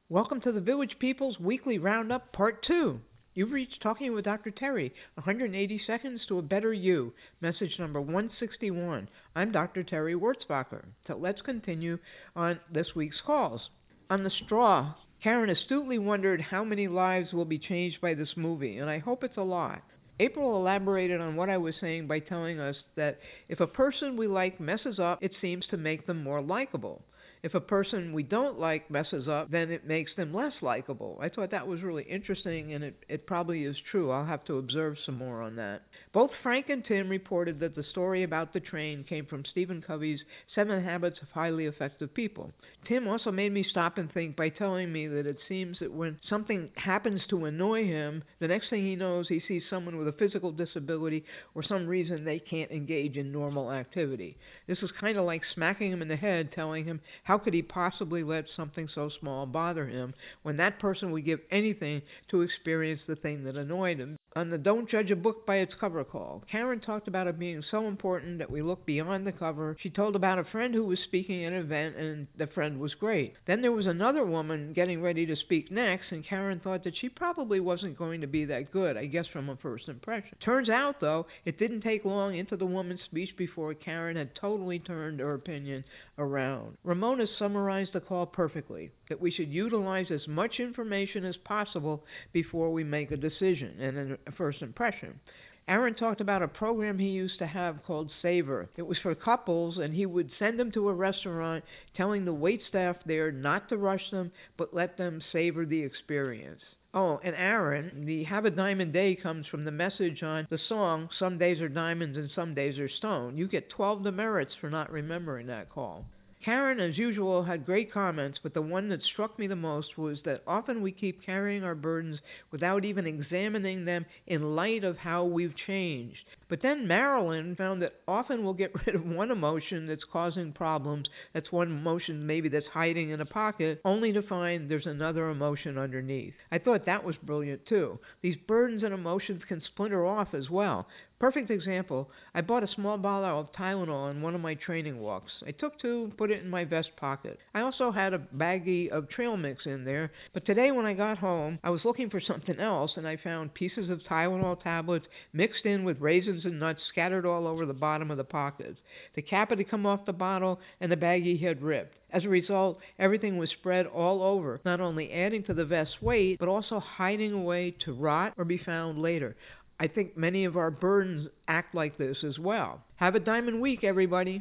Welcome to the Village People's Weekly Roundup Part 2. You've reached Talking with Dr. Terry, 180 Seconds to a Better You, message number 161. I'm Dr. Terry Wurzbacher. So let's continue on this week's calls. On the straw, Karen astutely wondered how many lives will be changed by this movie, and I hope it's a lot. April elaborated on what I was saying by telling us that if a person we like messes up, it seems to make them more likable. If a person we don't like messes up, then it makes them less likable. I thought that was really interesting, and it probably is true. I'll have to observe some more on that. Both Frank and Tim reported that the story about the train came from Stephen Covey's 7 Habits of Highly Effective People. Tim also made me stop and think by telling me that it seems that when something happens to annoy him, the next thing he knows, he sees someone with a physical disability or some reason they can't engage in normal activity. This is kind of like smacking him in the head, telling him how could he possibly let something so small bother him when that person would give anything to experience the thing that annoyed him. On the Don't Judge a Book by Its Cover call, Karen talked about it being so important that we look beyond the cover. She told about a friend who was speaking at an event, and the friend was great. Then there was another woman getting ready to speak next, and Karen thought that she probably wasn't going to be that good, I guess from a first impression. Turns out, though, it didn't take long into the woman's speech before Karen had totally turned her opinion around. Ramona summarized the call perfectly, that we should utilize as much information as possible before we make a decision and a first impression. Aaron talked about a program he used to have called Savor. It was for couples, and he would send them to a restaurant telling the waitstaff there not to rush them, but let them savor the experience. Oh, and Aaron, the Have a Diamond Day comes from the message on the song Some Days Are Diamonds and Some Days Are Stone. You get 12 demerits for not remembering that call. Karen, as usual, had great comments, but the one that struck me the most was that often we keep carrying our burdens without even examining them in light of how we've changed. But then Marilyn found that often we'll get rid of one emotion that's causing problems, that's one emotion maybe that's hiding in a pocket, only to find there's another emotion underneath. I thought that was brilliant too. These burdens and emotions can splinter off as well. Perfect example, I bought a small bottle of Tylenol on one of my training walks. I took 2, put it in my vest pocket. I also had a baggie of trail mix in there, but today when I got home, I was looking for something else, and I found pieces of Tylenol tablets mixed in with raisins and nuts scattered all over the bottom of the pockets. The cap had come off the bottle, and the baggie had ripped. As a result, everything was spread all over, not only adding to the vest's weight, but also hiding away to rot or be found later. I think many of our burdens act like this as well. Have a diamond week, everybody.